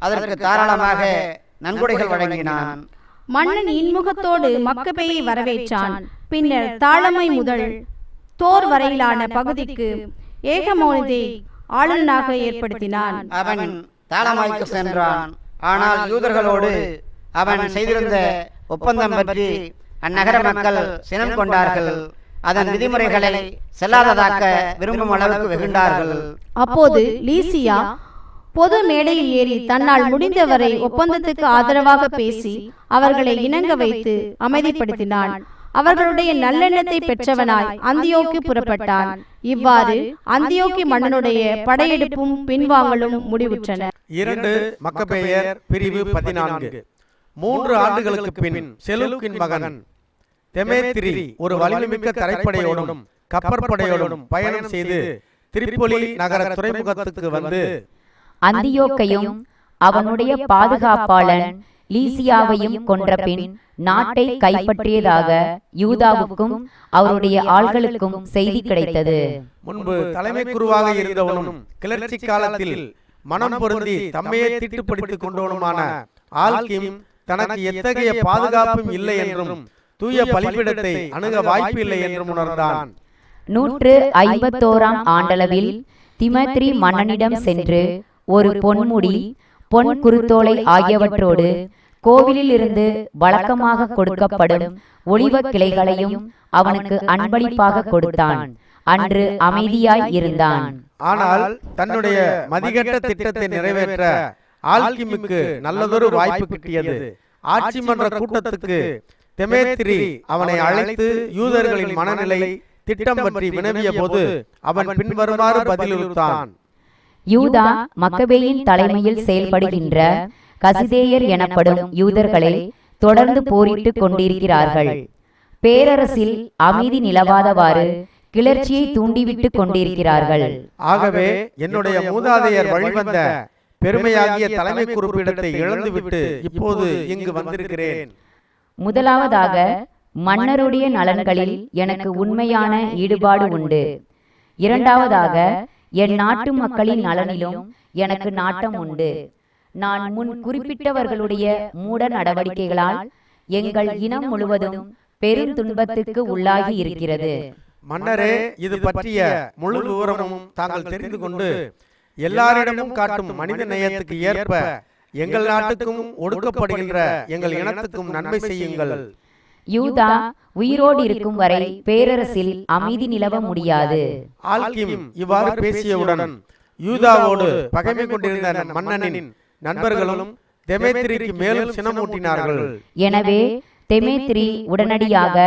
அதற்கு தாராளமாக நன்கொடைகள் வழங்கினான். மன்னன் இன்முகத்தோடு மக்கபேயை வரவேற்றான். பின்னர் தாளமை முதல் தோர் வரையிலான பகுதிக்கு ஏகமோனிதை ஆளுநனாக ஏற்படுத்தினான். அவன் தாளமாய்க்கு சென்றான். ஆனால் யூதர்களோடு அவன் செய்திருந்த ஒப்பந்தம் பற்றி அந்நகர மக்கள் சினம் கொண்டார்கள். அதன் விதிமுறைகளை செல்லாததாக்க விரும்பும் அளவுக்கு வெகுண்டார்கள். அப்போது லீசியா பொது மேடையில் ஏறி தன்னால் முடிந்தவரை ஒப்பந்தத்துக்கு ஆதரவாக பேசி அவர்களை இணங்க வைத்து அமைதிப்படுத்தினான். அவர்களுடைய நல்லெண்ணத்தை பெற்றவனாய் அந்தியோக்கு புறப்பட்டான். இவ்வாறு அந்தியோக்கி மன்னனுடைய படையெடுப்பும் பின்வாங்கலும் முடிவுற்றன. 2 மக்கபேயர் பிரிவு 14. 3 ஆண்டுகளுக்கு பின் செலூக்கின் மகன் தெமேத்திரி ஒரு வலிமைமிக்க தரைப்படையோடும் கப்பற்படையோடும் பயணம் செய்து திரிப்பொலி நகர துறைமுகத்துக்கு வந்து அந்தியோக்கையும் அவனுடைய பாதுகாப்பாளன் லீசியாவையும் கொன்ற பின் நாட்டை கைப்பற்றியதாக யூதாவுக்கும் அவருடைய ஆள்களுக்கும் செய்தி கிடைத்தது. முன்பு தலைமை குருவாக இருந்தவனும் கிளர்ச்சி காலத்தில் மனம் பொருந்தி தம்மையே தீட்டுப்படுத்திக் கொண்டவனுமான ஆல்கிம் தனக்கு எத்தகைய பாதுகாப்பும் இல்லை என்றும் தூய பலிபீடத்தை அணுக வாய்ப்பு இல்லை என்றும் உணர்ந்தான். 151ஆம் ஆண்டளவில் திமத்ரி மன்னனிடம் சென்று ஒரு பொன்முடி, பொன் குருத்தோலை ஆகியவற்றோடு கோவிலில் இருந்து வழக்கமாக கொடுக்கப்படும் ஒலிவ கிளைகளையும் அவனுக்கு அன்பளிப்பாக கொடுத்தான். அன்று அமைதியாய் இருந்தான். ஆனால் தன்னுடைய மதிகட்ட திட்டத்தை நிறைவேற்ற ஆல்கிமுக்கு நல்லதொரு வாய்ப்பு கிட்டியது. ஆட்சி மன்ற கூட்டத்துக்கு தெமேத்திரி அவனை அழைத்து யூதர்களின் மனநிலை திட்டம் பற்றி வினவிய போது அவன் பின்வருமாறு பதிலளித்தான். யூதா மக்கபேயின் தலைமையில் செயல்படுகின்ற கசிதேயர் எனப்படும் யூதர்களை தொடர்ந்து போரிட்டு கொண்டிருக்கிறார்கள். பேரரசில் அமைதி நிலவாதவாறு கிளர்ச்சியை தூண்டிவிட்டு கொண்டிருக்கிறார்கள். ஆகவே என்னுடைய மூதாதையர் வழிவந்த பெருமையாகிய தலைமை குறிப்பிடத்தை இழந்துவிட்டு இப்போது இங்கு வந்திருக்கிறேன். முதலாவதாக மன்னருடைய நலன்களில் எனக்கு உண்மையான ஈடுபாடு உண்டு. இரண்டாவதாக என் நாட்டு மக்களின் நலனிலும் எனக்கு நாட்டம் உண்டு. நான் முன் குறிப்பிட்டவர்களுடைய மூட நடவடிக்கைகளால் எங்கள் இனம் முழுவதும் பெரும் துன்பத்துக்கு உள்ளாகி இருக்கிறது. மன்னரே, இது பற்றிய முழு விவரமும் தாங்கள் தெரிந்து கொண்டு எல்லாரிடமும் காட்டும் மனித நேயத்துக்கு ஏற்ப எங்கள் நாட்டுக்கும் ஒடுக்கப்படுகின்ற எங்கள் இனத்துக்கும் நன்மை செய்யுங்கள். யூதா உயிரோடு இருக்கும் வரை பேரரசில் அமைதி நிலவ முடியாது. ஆல்கிம் இவ்வாறு பேசியவுடன் யூதாவோடு பகைமை கொண்டிருந்த மன்னனின் நண்பர்களும் தெமேத்திரிக்கு மேலும் சினமூட்டினார்கள். எனவே தெமேத்திரி உடனடியாக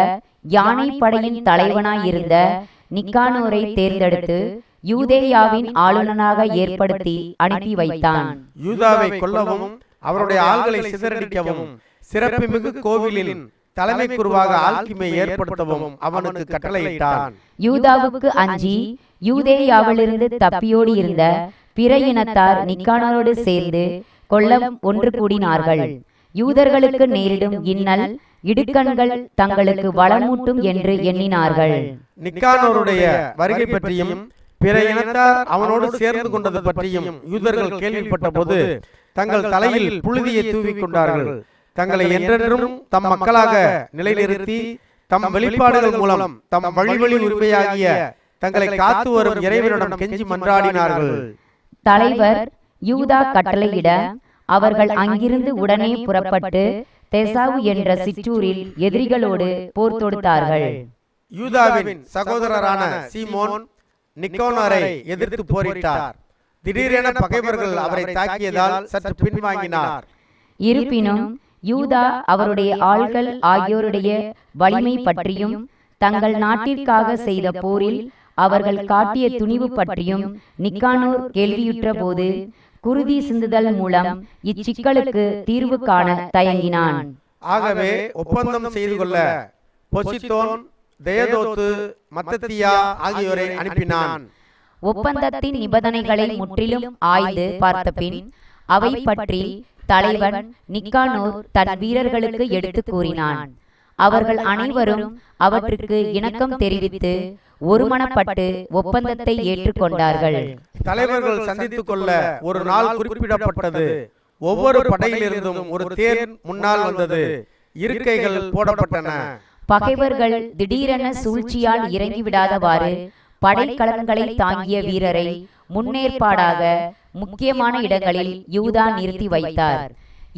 யானை படையின் தலைவனாயிருந்த நிக்கானோரை தேர்ந்தெடுத்து யூதேயாவின் ஆளுநனாக ஏற்படுத்தி அனுப்பி வைத்தான். யூதாவை கொல்லவும் அவருடைய ஆள்களை சிதறடிக்கவும் சிறப்புமிகு கோவிலின் தலைமை குருவாக ஆல்கிமை ஏற்படுத்தவும் அவனுக்கு கட்டளையிட்டான். யூதாவுக்கு அஞ்சி யூதேயாவிலிருந்து தப்பியோடி இருந்த பிற இனத்தார் நிக்கானோரோடு சேர்ந்து கொல்ல ஒன்று கூடினார்கள். யூதர்களுக்கு நேரிடும் இன்னல் இடுக்கண்கள் தங்களுக்கு வளமூட்டும் என்று எண்ணினார்கள். நிக்கானோருடைய வருகை பற்றியும் பிற இனத்தார் அவனோடு சேர்ந்து கொண்டது பற்றியும் யூதர்கள் கேள்விப்பட்ட போது தங்கள் தலையில் புழுதியை தூவிக் கொண்டார்கள். தங்களை என்றென்றும் தம் மக்களாக நிலைநிறுத்தி தம் வெளிப்பாடுகள் மூலம் தம் வழி உரிமையாகிய தங்களை காத்து வரும் இறைவனிடம் கெஞ்சி மன்றாடினார்கள். தலைவர் யூதா கட்டளையிட அவர்கள் அங்கிருந்து உடனே புறப்பட்டு தெசாவு என்ற சிற்றூரில் எதிரிகளோடு போர் தொடுத்தார்கள். யூதாவின் சகோதரரான சீமோன் நிக்கானோரை எதிர்த்து போரிட்டார். திடீரென பகைவர்கள் அவரை தாக்கியதால் சற்று பின்வாங்கினார். இருப்பினும் யூதா அவருடைய ஆள்கள் ஆகியோருடைய வலிமை பற்றியும் தங்கள் நாட்டிற்காக செய்த போரில் அவர்கள் காட்டிய துணிவு பற்றியும் நிக்கானோர் கேள்வியுற்ற போது குருதி சிந்துதல் மூலம் இச்சிக்கலுக்கு தீர்வு காண தயங்கினான். ஆகவே ஒப்பந்தம் செய்து கொள்ள பொசித்தோன், தேயதோத்து, மத்தத்தியா ஆகியோரை அனுப்பினான். ஒப்பந்தத்தின் நிபந்தனைகளை முற்றிலும் ஆய்ந்து பார்த்தபின் அவை பற்றி தலைவன் நிக்கானோர் தன் வீரர்களுக்கு எடுத்து கூறினான். அவர்கள் அனைவரும் அவற்றுக்கு இணக்கம் தெரிவித்து ஒருமனப்பட்டு ஒப்பந்தத்தை ஏற்றுக்கொண்டார்கள். தலைவர்கள் சந்தித்துக் கொள்ள ஒரு நாள் குறிப்பிடப்பட்டது. ஒவ்வொரு படையிலிருந்தும் ஒரு தேர் முன்னால் வந்தது. இருக்கைகள் போடப்பட்டன. பகைவர்கள் திடீரென சூழ்ச்சியால் இறங்கிவிடாதவாறு படைக்கலன்களை தாங்கிய வீரரை முன்னேற்பாடாக முக்கியமான இடங்களில் யூதா நிறுத்தி வைத்தார்.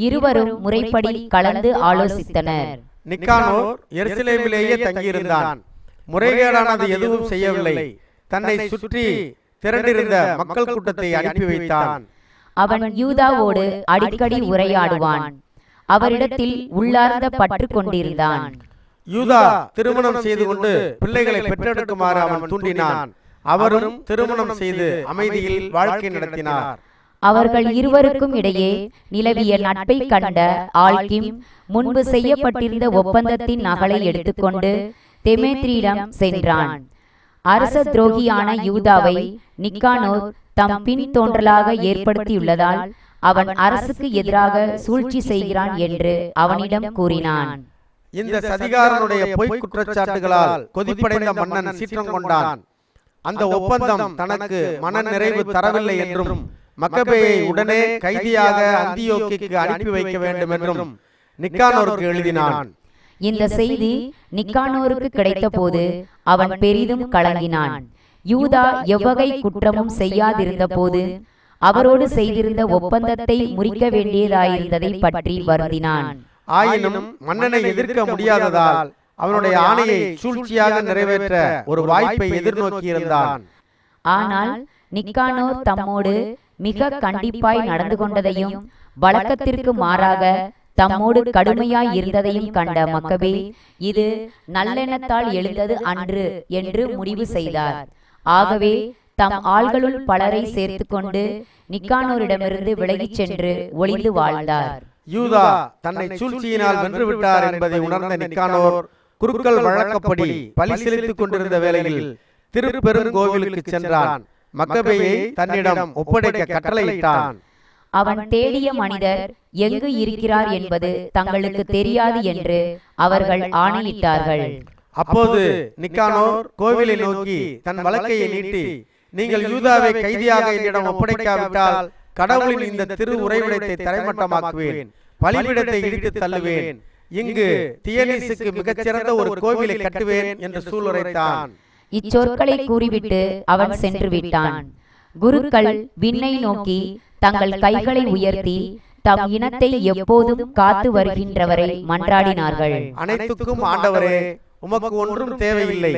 இருவரும் முறைப்படி கலந்து ஆலோசித்தனர். நிக்கானோர் எருசலேமிலேயே தங்கியிருந்தான். முறைகேடானது எதுவும் செய்யவில்லை. தன்னை சுற்றி திரண்டிருந்த மக்கள் கூட்டத்தை அனுப்பி வைத்தான். அவன் யூதாவோடு அடிக்கடி உரையாடுவான். அவரிடத்தில் உள்ளார்ந்த பற்று கொண்டிருந்தான். யூதா திருமணம் செய்து கொண்டு பிள்ளைகளை பெற்றெடுக்குமாறு அவன் தூண்டினான். அவரும் திருமணம் செய்து அமைதியில் வாழ்க்கை நடத்தினார். அவர்கள் இருவருக்கும் இடையே நிலவிய நட்பை கண்ட ஆல்கிம் முன்பு செய்யப்பட்டிருந்த ஒப்பந்தத்தின் நகலை எடுத்துக்கொண்டு தெமேத்திரியிடம் சென்றான். அரச துரோகியான யூதாவை நிக்கானோர் தம் பின் தோன்றலாக ஏற்படுத்தியுள்ளதால் அவன் அரசுக்கு எதிராக சூழ்ச்சி செய்கிறான் என்று அவனிடம் கூறினான். இந்த சதிகாரனுடைய பொய் குற்றச்சாட்டுகளால் கொதிப்படைந்த மன்னன் சீற்றம் கொண்டான். அந்த ஒப்பந்தம் தனக்கு மன நிறைவு தரவில்லை என்றும் மக்கபேயை உடனே கைதியாக அந்தியோக்கிக்கு அனுப்பி வைக்க வேண்டும் என்றும் நிக்கானோருக்கு எழுதினான். இந்த செய்தி நிக்கானோருக்கு கிடைத்த போது அவன் பெரிதும் கலங்கினான். யூதா எவ்வகை குற்றமும் செய்யாதிருந்த போது அவரோடு செய்திருந்த ஒப்பந்தத்தை முறிக்க வேண்டியதாயிருந்ததை பற்றி வருந்தினான். ஆயினும் மன்னனை எதிர்க்க முடியாததால் அவனுடைய ஆணையை சூழ்ச்சியாக நிறைவேற்ற ஒரு வாய்ப்பை எதிர்நோக்கியிருந்தான். ஆனால் நிக்கானோர் தம்மோடு மிக கண்டிப்பாய் நடந்து கொண்டதையும் வழக்கத்திற்கு மாறாக தம்மோடு கடுமையாய் இருந்ததையும் கண்ட மக்கபே இது நல்லெண்ணத்தால் எழுந்தது அன்று என்று முடிவு செய்தார். ஆகவே தம் ஆள்களுள் பலரை சேர்த்து கொண்டு நிக்கானோரிடமிருந்து விலகிச் சென்று ஒளிந்து வாழ்ந்தார். யூதா தன்னை சூழ்ச்சியினால் வென்றுவிட்டார் என்பதை உணர்ந்த நிக்கானோர் குருக்கள் வழக்கப்படி பலி செலுத்திக் கொண்டிருந்த வேளையில் திருப்பெருங்கோவிலுக்கு சென்றான். மக்கபேயை தன்னிடம் ஒப்படைக்க கட்டளையிட்டான். அவன் தேடிய மனிதர் எங்கு இருக்கிறார் என்பது தங்களுக்கு தெரியாது என்று அவர்கள் ஆணையிட்டார்கள். அப்போது நிக்கானோர் கோவிலை நோக்கி தன் வலக்கையை நீட்டி, நீங்கள் யூதாவை கைதியாக என்னிடம் ஒப்படைக்காவிட்டால் கடவுளின் இந்த திரு உறைவிடத்தை தரைமட்டமாக்குவேன், பலிபீடத்தை இடித்து தள்ளுவேன், இங்கு தியனீசுக்கு மிகச்சிறந்த ஒரு கோவிலை கட்டுவேன் என்று சூளுரைத்தான். இச்சொற்களை கூறிவிட்டு அவன் சென்று விட்டான். குருக்கள் விண்ணை நோக்கி தங்கள் கைகளை உயர்த்தி தம் இனத்தை எப்போதும் காத்து வருகின்றவரை மன்றாடினார்கள். அனைத்துக்கும் ஆண்டவரே, உமக்கு ஒன்றும் தேவையில்லை.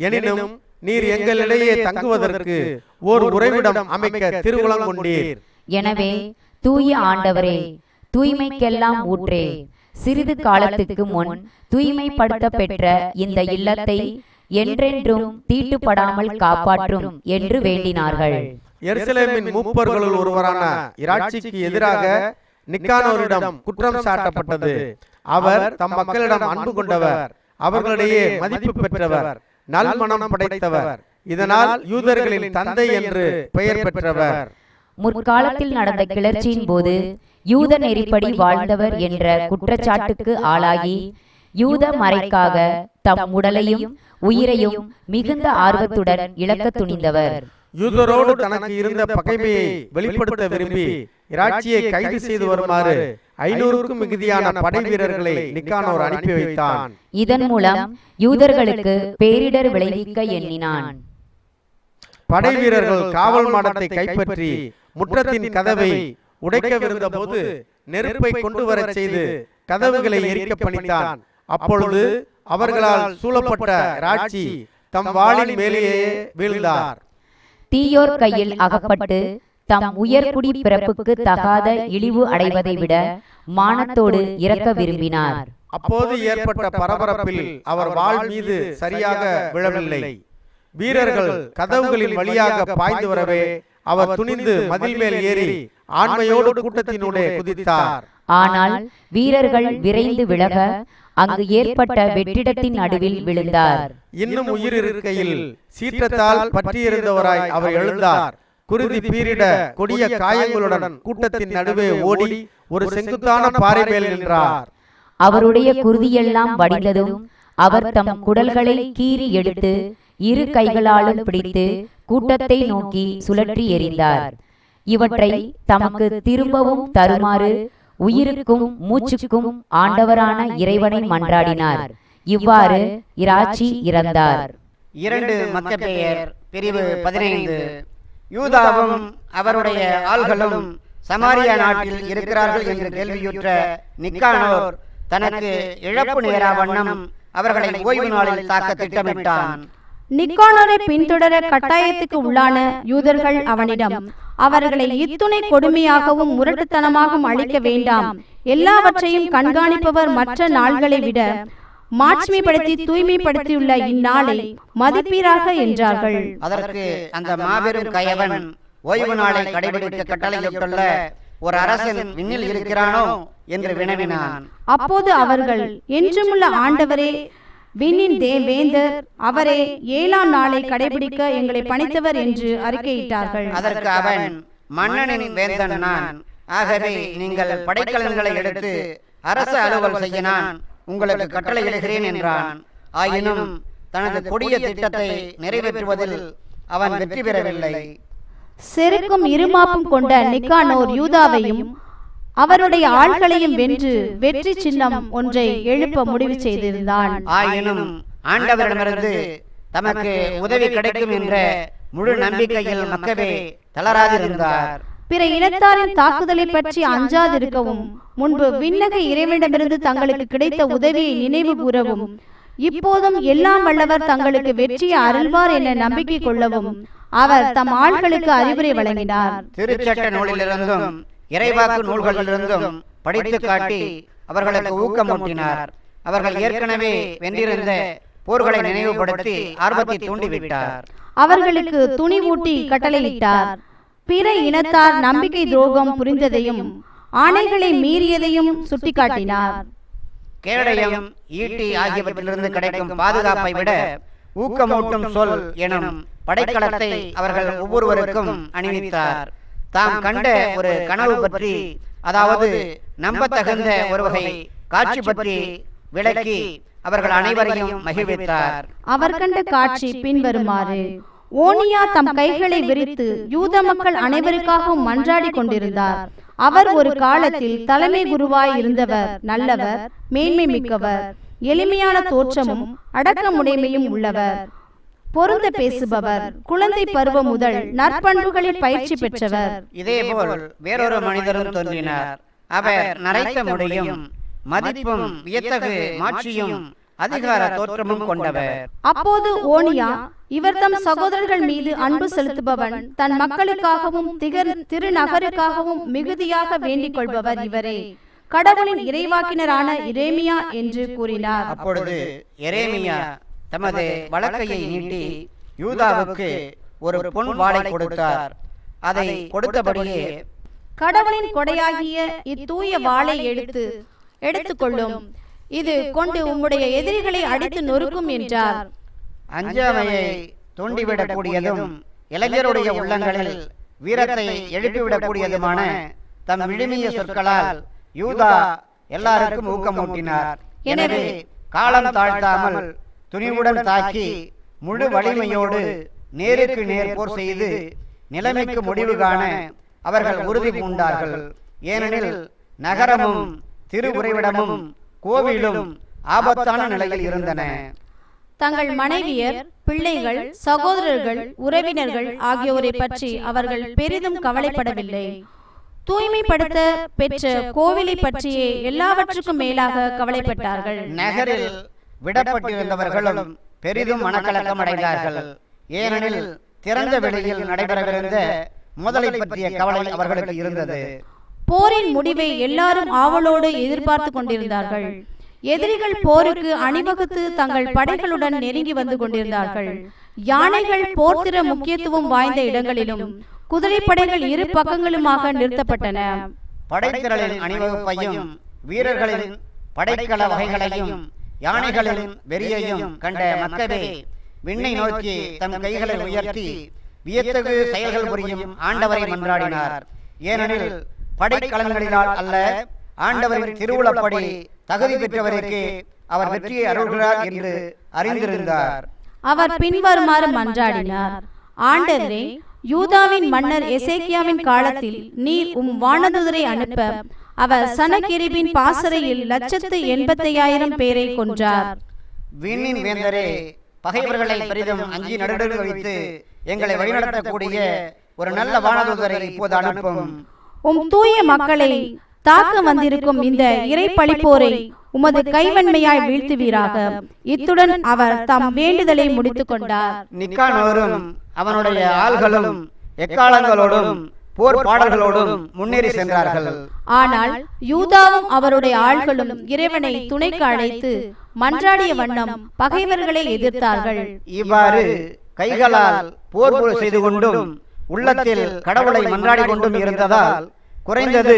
எனினும் நீர் எங்களிடையே தங்குவதற்கு ஓர் உறைவிடம் அமைக்க திருவுளம் கொண்டீர். எனவே தூய ஆண்டவரே, தூய்மைக்கெல்லாம் ஊற்றே, சிறிது காலத்துக்கு முன் தூய்மைப்படுத்த பெற்ற இந்த இல்லத்தை என்றென்றும் தீட்டுப்படாமல் காப்பாற்றும் என்று வேண்டினார்கள். எருசலேமின் மூப்பர்களுள் ஒருவரான இராட்சிக்கு எதிராக நிக்கானோரிடம் குற்றம் சாட்டப்பட்டது. அவர் தம் மக்களிடம் அன்பு கொண்டவர், அவர்களிடையே மதிப்பு பெற்றவர், நல்மனம் படைத்தவர், இதனால் யூதர்களின் தந்தை என்று பெயர் பெற்றவர். முற்காலத்தில் நடந்த கிளர்ச்சியின் போது யூத நெறிப்படி வாழ்ந்தவர் என்ற குற்றச்சாட்டுக்கு ஆளாகி யூத மறைக்காக தம் உடலையும் உயிரையும் மிகுந்த ஆர்வத்துடன் இழக்க துணிந்தவர். யூதரோடு தனக்கு இருந்த பகைமையை வெளிப்படுத்த விரும்பி இராட்சியை கைது செய்து வருமாறு 500க்கும் மிகுதியான படை வீரர்களை நிக்கானோர் அனுப்பி வைத்தான். இதன் மூலம் யூதர்களுக்கு பேரிடர் விளைவிக்க எண்ணினான். படை வீரர்கள் காவல் மாடத்தை கைப்பற்றி முற்றத்தின் கதவை உடைக்கவிருந்த போது நெருப்பை கொண்டு வரச் செய்து கதவுகளை எரிக்க பணித்தான். அப்பொழுது அவர்களால் சூழப்பட்ட இராட்சி தம் வாளின் மேலேயே வீழ்ந்தார். தீயோர் கையில் அகப்பட்டு தம் உயர்குடி பிறப்புக்கு தகாத இழிவு அடைவதை விட மானத்தோடு இறக்க விரும்பினார். அப்போது ஏற்பட்ட பரபரப்பில் அவர் வாள் மீது சரியாக விழவில்லை. வீரர்கள் கதவுகளின் வழியாக பாய்ந்து வரவே அவர் துணிந்து மதில் மேல் ஏறி ஆண்மையோடு கூட்டத்தினூடே குதித்தார். ஆனால் வீரர்கள் விரைந்து விலக அங்கு ஏற்பட்ட வெற்றிடத்தின் நடுவில் விழுந்தார். இன்னும் உயிர் இருக்கையில் சீற்றத்தால் பற்றியிருந்தவராய் அவர் எழுந்தார். குருதி பீரிட கொடிய காயங்களுடன் கூட்டத்தின் நடுவே ஓடி ஒரு செங்குத்தான பாறை மேல் நின்றார். அவருடைய குருதியெல்லாம் வடிந்ததும் அவர் தம் குடல்களை கீறி எடுத்து இரு கைகளாலும் பிடித்து கூட்டத்தை நோக்கி சுழற்றி எறிந்தார். இவற்றை தமக்கு திரும்பவும் தருமாறு உயிருக்கும் மூச்சுக்கும் ஆண்டவரான இறைவனை மன்றாடினார். இவ்வாறு இராட்சி இறந்தார். 2 மக்கபேயர் பிரிவு 15. யூதாவும் அவருடைய ஆள்களும் சமாரியா நாட்டில் இருக்கிறார்கள் என்று கேள்வியுற்ற நிக்கானோர் தனக்கு இழப்பு நேரா வண்ணம் அவர்களை ஓய்வு நாளில் தாக்க திட்டமிட்டான். நிக்கானோரை பின்தொடர கட்டாயத்துக்கு உள்ளான யூதர்கள் அவனிடம், அவர்களை இத்துணை கொடுமையாகவும் முரட்டுத்தனமாகவும் அழிக்க வேண்டாம், எல்லாவற்றையும் கண்காணிப்பவர் மற்ற நாள்களை விட மாட்சிமைப்படுத்தி தூய்மைப்படுத்தியுள்ள இந்நாளை மதிப்பீராக என்றார்கள். அதற்கு அந்த மாபெரும் கயவன், ஓய்வு நாளை கடைபிடிக்க கட்டளையிட்டுள்ள ஒரு அரசன் விண்ணில் இருக்கிறானோ என்று வினவினான். அப்போது அவர்கள், என்றுமுள்ள ஆண்டவரே, விண்ணின் வேந்தர் அவரே, 7ஆம் நாளை கடைபிடிக்க எங்களை பணித்தவர் என்று அறிக்கையிட்டார்கள். அதற்கு அவன், மன்னனின் வேந்தன் நான், ஆகவே நீங்கள் படைக்கலன்களை எடுத்து அரச அலுவல் செய்ய நான் உங்களுக்கு கட்டளையிடுகிறேன் என்றான். ஆயினும் தனது கொடிய திட்டத்தை நிறைவேற்றுவதில் அவன் வெற்றி பெறவில்லை. செருக்கும் இருமாப்பும் கொண்ட நிக்கானோர் யூதாவையும் அவருடைய ஆள்களையும் வென்று வெற்றி சின்னம் ஒன்றை எழுப்ப முடிவு செய்திருந்தான். ஆயினும் ஆண்டவரிடமிருந்து தமக்கு உதவி கிடைக்கும் என்ற முழு நம்பிக்கையில் மக்கவே தளராதிருந்தார். பிற இனத்தாரின் தாக்குதலை பற்றி அஞ்சாதிருக்கவும், முன்பு விண்ணக இறைவனிடமிருந்து தங்களுக்கு கிடைத்த உதவியை நினைவு கூறவும், இப்போதும் எல்லாம் வல்லவர் தங்களுக்கு வெற்றியை அருள்வார் என நம்பிக்கை கொள்ளவும் அவர் தம் ஆள்களுக்கு அறிவுரை வழங்கினார். திருச்சட்ட நூலிலிருந்தும் இறைவாக்கு நூல்களிலிருந்தும் படித்து காட்டி அவர்களுக்கு ஊக்கமூட்டினார். அவர்கள் ஏற்கனவே வென்றிருந்த போர்களை நினைவுபடுத்தி ஆர்வத்தை தூண்டிவிட்டார். அவர்களுக்கு துணிவூட்டி கட்டளையிட்டார். பிற இனத்தார் நம்பிக்கை துரோகம் புரிந்ததையும் ஆணைகளை மீறியதையும் சுட்டிக்காட்டினார். கேடயம், ஈட்டி ஆகியவற்றிலிருந்து கிடைக்கும் பாதுகாப்பை விட ஊக்கமூட்டும் சொல் எனும் படைக்கலத்தை அவர்கள் ஒவ்வொருவருக்கும் அணிவித்தார். தாம் கண்ட ஒரு கனவு பற்றி, அதாவது நம்பத்தகுந்த ஒரு வகை காட்சி பற்றி விளக்கி அவர்கள் அனைவரையும் மகிழ்வித்தார். அவர் கண்ட காட்சி பின்வருமாறு: ஓனியா தம் கைகளை விரித்து யூத மக்கள் அனைவருக்காகவும் மன்றாடி கொண்டிருந்தார். அவர் ஒரு காலத்தில் தலைமை குருவாய் இருந்தவர், நல்லவர், மேன்மை மிக்கவர், எளிமையான தோற்றமும் அடக்கமுடைமையும் உள்ளவர். பொருந்த பேசுபவர், குழந்தை பருவம் முதல் நற்பண்புகளில் பயிற்சி பெற்றவர். இதேபோல் வேறொரு மனிதரும் தோன்றினார். அவர் நரைத்த முடியும், மதிப்பும் வியத்தகு மாட்சியும் அதிகார தோற்றமும் கொண்டவர். அப்போது ஓனியா, இவர் தம் சகோதரர்கள் மீது அன்பு செலுத்துபவன், தன் மக்களுக்காகவும் திருநகருக்காகவும் மிகுதியாக வேண்டிக் கொள்பவர் இவரே, கடவுளின் இறைவாக்கினரான எரேமியா என்று கூறினார். அப்பொழுது எரேமியா தமது வலக்கையை நீட்டி யூதாவுக்கு ஒரு பொன் வாளை கொடுத்தார். அதை கொடுத்தபடியே, கடவுளின் கொடையாகிய இத்தூய வாளை எடுத்துக்கொள்ளும், இது கொண்டு உம்முடைய எதிரிகளை அடித்து நொறுக்கும் என்றார். அஞ்சாமையை தூண்டிவிடக்கூடியதும் இளைஞருடைய உள்ளங்களில் வீரத்தை எழுப்பிவிடக்கூடியதுமான தம் விழுமிய சொற்களால் யூதா எல்லாருக்கும் ஊக்கமூட்டினார். எனவே காலம் தாழ்த்தாமல் துணிவுடன் தாக்கி முழு வலிமையோடு நேருக்கு நேர் போர் செய்து நிலைமைக்கு முடிவு காண அவர்கள் உறுதி பூண்டார்கள். ஏனெனில் நகரமும் திருவுறைவிடமும் கோவிலும் ஆபத்தான நிலையில் இருந்தன. தங்கள் மனைவியர், பிள்ளைகள், சகோதரர்கள், உறவினர்கள் ஆகியோரை பற்றி அவர்கள் பெரிதும் கவலைப்படவில்லை. தூய்மைப்படுத்த பெற்ற கோவிலை பற்றியே எல்லாவற்றுக்கும் மேலாக கவலைப்பட்டார்கள். நகரில் விடப்பட்டிருந்தவர்களும் பெரிதும் மனக்கலக்கம் அடைந்தார்கள். ஏனெனில் திறந்த வெளியில் நடைபெறவிருந்த முதலை பற்றிய கவலை அவர்களுக்கு இருந்தது. போரின் முடிவை எல்லாரும் ஆவலோடு எதிர்பார்த்து கொண்டிருந்தார்கள். எதிரிகள் போருக்கு அணிவகுத்து தங்கள் படைகளுடன் நெருங்கி வந்து கொண்டிருந்தார்கள். யானைகள் போர்த்திர முக்கியத்துவம் வாய்ந்த இடங்களிலும் குதிரைப்படைகள் இரு பக்கங்களுமாக நிறுத்தப்பட்டன. படைத்திரளின் அணிவகுப்பையும் வீரர்களின் படைக்கல வகைகளையும் யானைகளின் வெறியையும் கண்ட மக்களே விண்ணை நோக்கி தம் கைகளை உயர்த்தி வியத்தகு செயல்கள் புரியும் ஆண்டவரை மன்றாடினார். ஏனெனில் படைக்கலங்களினால் அல்ல, ஆண்டவரின் திருவுளப்படி தகுதி பெற்றவருக்கு அவர் வெற்றியை அருள்கிறார் என்று அறிந்திருந்தார். அவர் பின்வருமாறு மன்றாடினார்: ஆண்டவரே, யூதாவின் மன்னர் எசேக்கியாவின் காலத்தில் நீர் வானதுதரை அனுப்ப அவர் சனகெரிபின் பாசறையில் 1,85,000 பேரை கொன்றார். விண்ணின் வேந்தரே, பகைவர்களை பெரிதும் அஞ்சி நடுநடுங்க வைத்து எங்களை வழிநடத்தக்கூடிய ஒரு நல்ல வானதுதரை இப்போது அனுப்பும். தூய மக்களை தாக்க வந்திருக்கும் இந்த இறைப்பழிப்போரை உமது கைவன்மையாய் வீழ்த்துவீராக. இத்துடன் அவர் தம் வேண்டுதலை முடித்துக் கொண்டார். நிக்கானோரும் அவனுடைய ஆள்களும் எக்காலங்களோடும் போர் பாடல்களோடும் முன்னேறி சென்றார்கள். ஆனால் யூதாவும் அவருடைய ஆள்களும் இறைவனை துணைக்கு அழைத்து மன்றாடிய வண்ணம் பகைவர்களை எதிர்த்தார்கள். இவ்வாறு கைகளால் போர் செய்து கொண்டும் உள்ளத்தில் கடவுளை மன்றாடி கொண்டும் இருந்ததால் குறைந்தது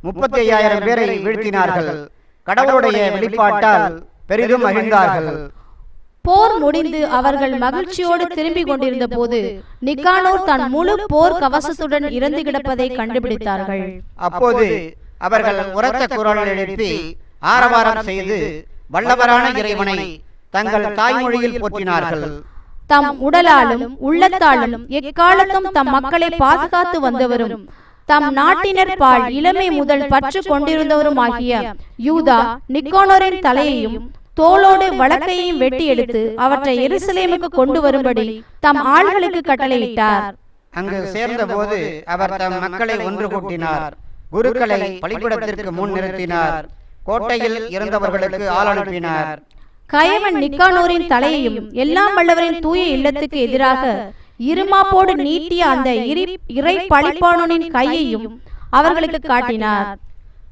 35,000 பேரை வீழ்த்தினார்கள். கடவுளுடைய வெளிப்பாட்டால் பெரிதும் மகிழ்ந்தார்கள். போர் முடிந்து அவர்கள் மகிழ்ச்சியோடு திரும்பி கொண்டிருந்த போது நிக்கானோர் தன் முழு போர் கவசத்துடன் இறந்து கிடப்பதை கண்டுபிடித்தார்கள். அப்போது அவர்கள் உரத்த குரல் எழுப்பி ஆரவாரம் செய்து வல்லவரான இறைவனை தங்கள் தாய்மொழியில் போற்றினார்கள். தம் உடலாலும் உள்ளத்தாலும் எக்காலத்தும் தம் மக்களை பாதுகாத்து வந்தவரும் தம் நாட்டினர் பால் இளமை முதல் பற்று கொண்டிருந்தவரும் ஆகிய யூதா நிக்கானோரின் தலையையும் தோளோடு வலக்கையையும் வெட்டி எடுத்து அவற்றை எருசலேமுக்கு கொண்டு வரும்படி தம் ஆள்களுக்கு கட்டளையிட்டார். அங்கு சேர்ந்த போது அவர் தம் மக்களை ஒன்று கூட்டினார். குருக்களை பலிபீடத்திற்கு முன் நிறுத்தினார். கோட்டையில் இருந்தவர்களுக்கு ஆள் அனுப்பினார். கயவன் நிக்கானோரின் தலையையும் எல்லாம் வல்லவரின் தூய இல்லத்துக்கு எதிராக இருமாப்போடு நீட்டிய அந்த இறை பழிப்பானோனின் கையையும் அவர்களுக்கு காட்டினார்.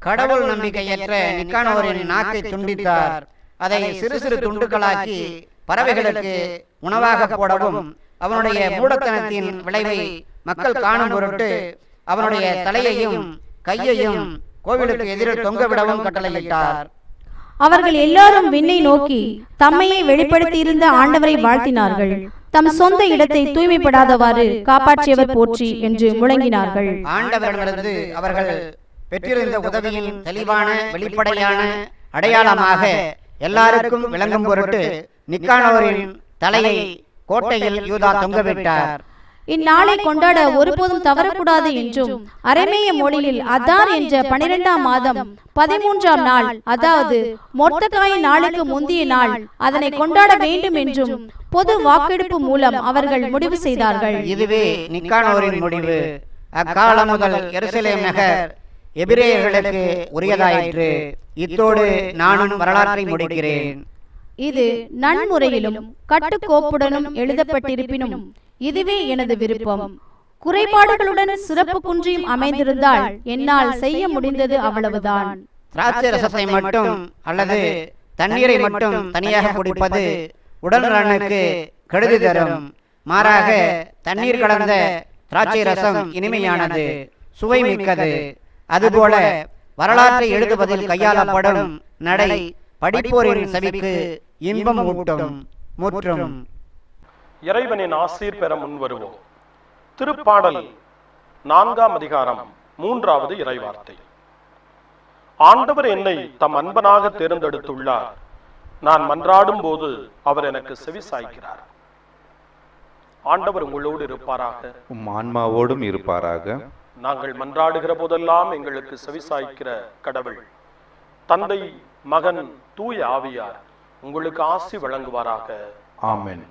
கடவுள் நம்பிக்கையற்ற நிக்கானோரின் நாக்கை துண்டித்தார். அதை சிறு சிறு துண்டுகளாக்கி பறவைகளுக்கு உணவாக போடவும் அவனுடைய மூடத்தனத்தின் விளைவை மக்கள் காணும் பொருட்டு அவனுடைய தலையையும் கையையும் கோவிலுக்கு எதிரில் தொங்கவிடவும் கட்டளையிட்டார். அவர்கள் எல்லாரும் விண்ணை நோக்கி தம்மையை வெளிப்படுத்தியிருந்த ஆண்டவரை வாழ்த்தினார்கள். தம் சொந்த இடத்தை தூய்மைப்படாதவாறு காப்பாற்றியவர் போற்றி என்று முழங்கினார்கள். ஆண்டவரிடமிருந்து அவர்கள் பெற்றிருந்த உதவியின் தெளிவான வெளிப்படையான அடையாளமாக எல்லாருக்கும் விளங்கும் பொருட்டு நிக்கானோரின் தலையை கோட்டையில் யூதா தொங்கவிட்டார். இந்நாளை கொண்டாட ஒருபோதும் தவறக்கூடாது என்றும் அரமேய மொழியில் அதார் என்ற 12ஆம் மாதம் 13ஆம் நாள், அதாவது மொர்தெகாயின் நாளுக்கு முந்திய நாள் அதனை கொண்டாட வேண்டும் என்றும் பொது வாக்கெடுப்பு மூலம் அவர்கள் முடிவு செய்தார்கள். இதுவே நிக்கானோரின் முடிவு. அக்காலம் முதல் எருசலேம் நகர் எபிரேயர்களுக்கு உரியதாயிற்று. இத்தோடு நானும் வரலாற்றை முடிக்கிறேன். இது நன்முறையிலும் கட்டுக்கோப்புடனும் எழுதப்பட்டிருப்பினும் இதுவே எனது விருப்பம். குறைபாடுகளுடன் சிறப்பு குன்றியும் அமைந்திருந்தால் என்னால் செய்ய முடிந்தது அவ்வளவுதான். திராட்சை ரசத்தை மட்டும் அல்லது தண்ணீரை மட்டும் தனியாக குடிப்பது உடல் நலனுக்கு கெடுதி தரும். மாறாக தண்ணீர் கலந்த திராட்சை ரசம் இனிமையானது, சுவை மிக்கது. அதுபோல வரலாற்றை எழுதுவதில் கையாளப்படும் நடை படிப்போரின் செவிக்கு இன்பம் ஊட்டும். முற்றும். இறைவனின் ஆசீர் பெற முன்வருவோம். திருப்பாடல் 4ஆம் அதிகாரம் 3வது இறைவார்த்தை. ஆண்டவர் என்னை தம் அன்பனாக தேர்ந்தெடுத்துள்ளார். நான் மன்றாடும் போது அவர் எனக்கு செவி சாய்க்கிறார். ஆண்டவர் உங்களோடு இருப்பாராக, உம் ஆன்மாவோடும் இருப்பாராக. நாங்கள் மன்றாடுகிற போதெல்லாம் எங்களுக்கு செவி சாய்க்கிற கடவுள் தந்தை, மகன், தூய ஆவியார் உங்களுக்கு ஆசி வழங்குவாராக. ஆமென்.